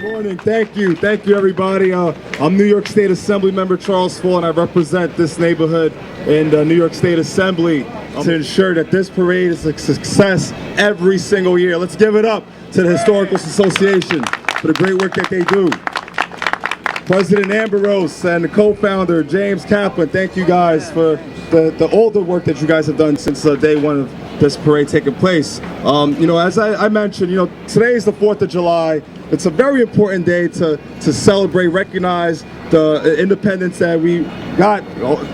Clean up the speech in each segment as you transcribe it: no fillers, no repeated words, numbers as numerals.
Morning. Thank you. Thank you, everybody. I'm New York State Assembly Member Charles Fall, and I represent this neighborhood in the New York State Assembly to ensure that this parade is a success every single year. Let's give it up to the Historical Association for the great work that they do. President Ambrose and the co-founder James Kaplan, thank you guys for all the work that you guys have done since day one of this parade taking place. As I mentioned, today is the 4th of July. It's a very important day to celebrate, recognize the independence that we got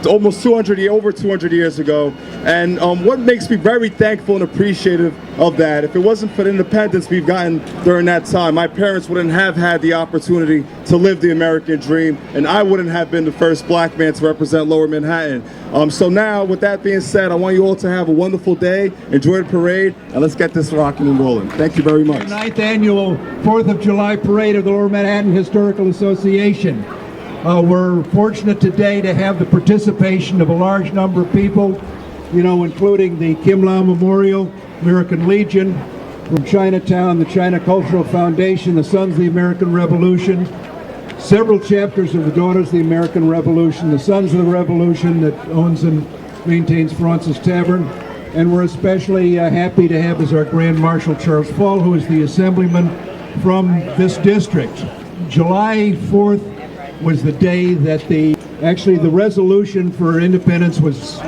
almost over 200 years ago. And what makes me very thankful and appreciative of that, if it wasn't for the independence we've gotten during that time, my parents wouldn't have had the opportunity to live the American dream, and I wouldn't have been the first black man to represent Lower Manhattan. So now, with that being said, I want you all to have a wonderful day, enjoy the parade, and let's get this rocking and rolling. Thank you very much. The 9th annual 4th of July Parade of the Lower Manhattan Historical Association. We're fortunate today to have the participation of a large number of people, including the Kim Lau Memorial, American Legion, from Chinatown, the China Cultural Foundation, the Sons of the American Revolution, several chapters of the Daughters of the American Revolution, the Sons of the Revolution that owns and maintains Fraunces Tavern, and we're especially happy to have as our Grand Marshal Charles Fall, who is the assemblyman from this district. July 4th was the day that the resolution for independence was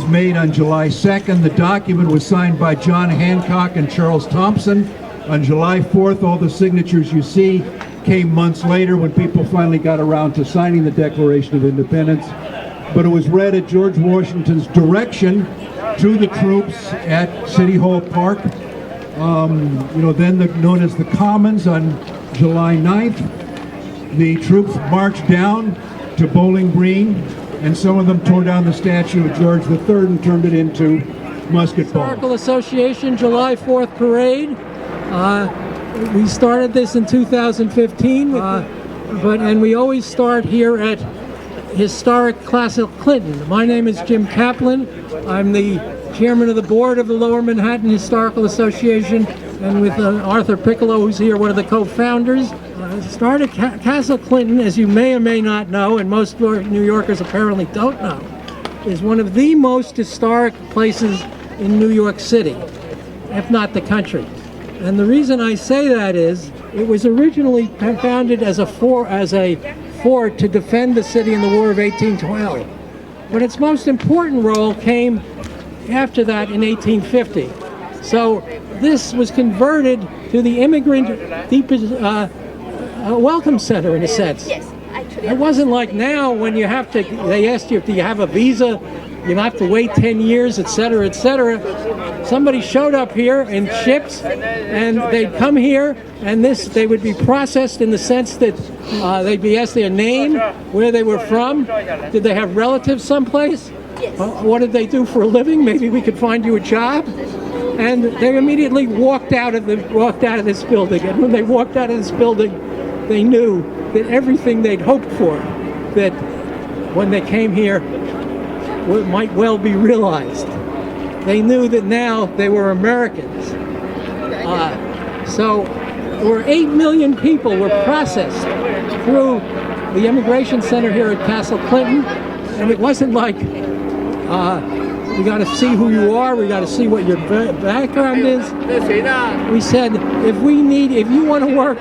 made on July 2nd. The document was signed by John Hancock and Charles Thompson. On July 4th, all the signatures you see came months later when people finally got around to signing the Declaration of Independence. But it was read at George Washington's direction to the troops at City Hall Park, then known as the Commons on July 9th. The troops marched down to Bowling Green, and some of them tore down the statue of George III and turned it into musket balls. Historical Association July 4th Parade. We started this in 2015, and we always start here at historic Castle Clinton. My name is Jim Kaplan. I'm the chairman of the board of the Lower Manhattan Historical Association, and with Arthur Piccolo, who's here, one of the co-founders. Started Castle Clinton, as you may or may not know, and most New Yorkers apparently don't know, is one of the most historic places in New York City, if not the country. And the reason I say that is, it was originally founded as a fort to defend the city in the War of 1812. But its most important role came after that in 1850. So this was converted to the immigrant welcome center in a sense. Yes, actually. It wasn't like now when you have to, they asked you if you have a visa, you have to wait 10 years, etc., etc. Somebody showed up here in ships, and they'd come here, and they would be processed in the sense that they'd be asked their name, where they were from, did they have relatives someplace? Yes. What did they do for a living? Maybe we could find you a job. And they immediately walked out of this building. And when they walked out of this building, they knew that everything they'd hoped for, that when they came here, might well be realized. They knew that now they were Americans. So over 8 million people were processed through the immigration center here at Castle Clinton, and it wasn't like we got to see who you are, we got to see what your background is. We said, if you want to work,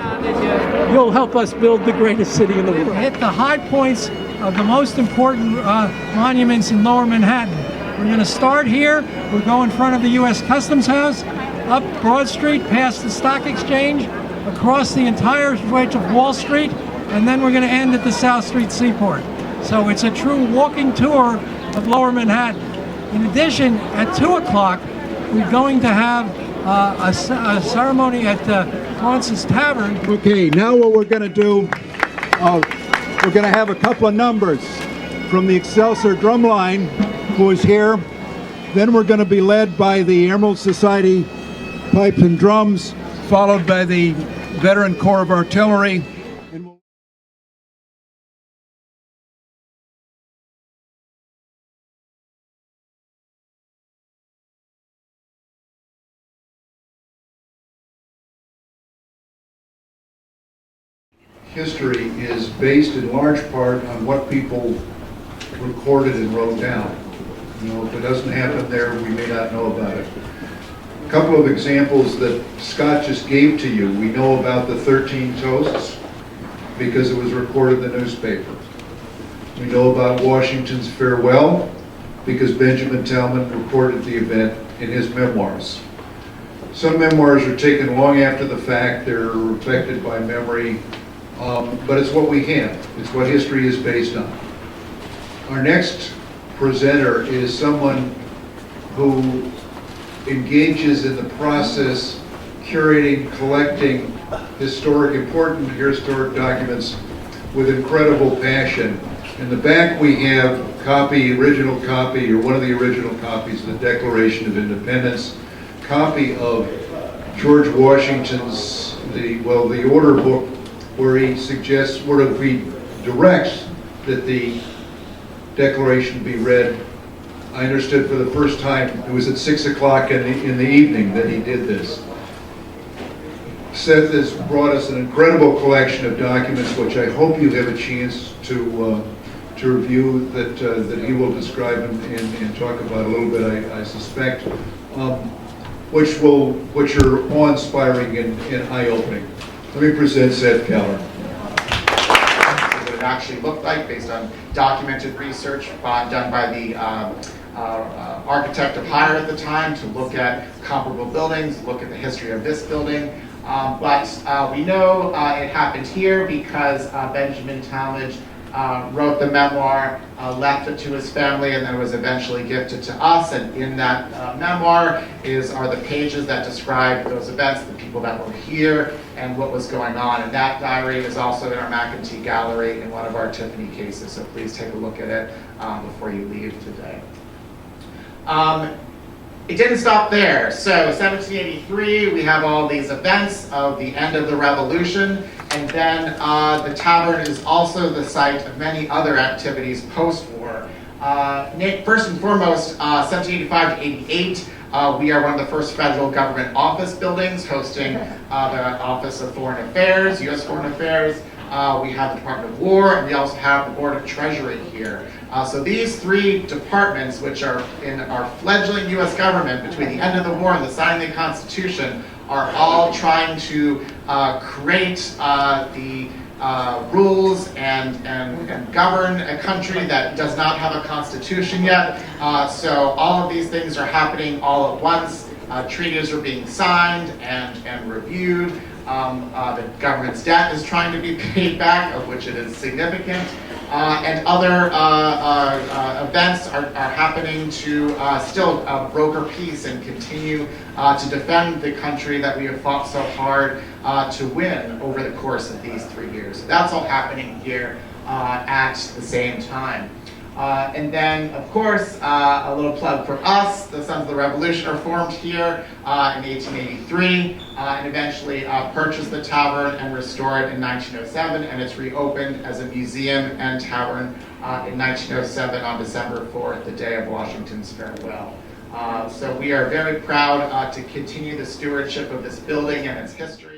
you'll help us build the greatest city in the world. Hit the high points of the most important monuments in Lower Manhattan. We're going to start here. We'll go in front of the U.S. Customs House, up Broad Street, past the Stock Exchange, across the entire stretch of Wall Street, and then we're going to end at the South Street Seaport. So it's a true walking tour of Lower Manhattan. In addition, at 2 o'clock, we're going to have a ceremony at Fraunces Tavern. Okay, now what we're going to do, we're going to have a couple of numbers from the Excelsior Drumline, who is here. Then we're going to be led by the Emerald Society Pipes and Drums, followed by the Veteran Corps of Artillery. history is based in large part on what people recorded and wrote down. You know, if it doesn't happen there, we may not know about it. A couple of examples that Scott just gave to you. We know about the 13 toasts because it was recorded in the newspaper. We know about Washington's farewell because Benjamin Talman recorded the event in his memoirs. Some memoirs are taken long after the fact. They're affected by memory, but it's what we have. It's what history is based on. Our next presenter is someone who engages in the process, curating, collecting important historic documents with incredible passion. In the back we have original copy, or one of the original copies of the Declaration of Independence, copy of George Washington's, the order book, where he directs that the Declaration be read. I understood for the first time, it was at 6 o'clock in the evening that he did this. Seth has brought us an incredible collection of documents, which I hope you have a chance to review, that he will describe and talk about a little bit, I suspect, which are awe-inspiring and eye-opening. Let me present Seth Keller. What it actually looked like based on documented research done by the architect of hire at the time to look at comparable buildings, look at the history of this building. But we know it happened here because Benjamin Talmadge wrote the memoir, left it to his family, and then was eventually gifted to us. And in that memoir are the pages that describe those events, the people that were here, and what was going on. And that diary is also in our McEntee gallery in one of our Tiffany cases, so please take a look at it before you leave today. It didn't stop there. So 1783, we have all these events of the end of the Revolution, and then the tavern is also the site of many other activities post-war. First and foremost, 1785 to 88, we are one of the first federal government office buildings, hosting the Office of Foreign Affairs, U.S. Foreign Affairs. We have the Department of War, and we also have the Board of Treasury here. So these three departments, which are in our fledgling U.S. government between the end of the war and the signing of the Constitution, are all trying to create the rules and govern a country that does not have a constitution yet. So all of these things are happening all at once. Treaties are being signed and reviewed. The government's debt is trying to be paid back, of which it is significant. And other events are happening to still broker peace and continue to defend the country that we have fought so hard to win over the course of these 3 years. So that's all happening here at the same time. And then, of course, a little plug for us. The Sons of the Revolution are formed here in 1883 and eventually purchased the tavern and restored it in 1907, and it's reopened as a museum and tavern in 1907 on December 4th, the day of Washington's farewell. So we are very proud to continue the stewardship of this building and its history.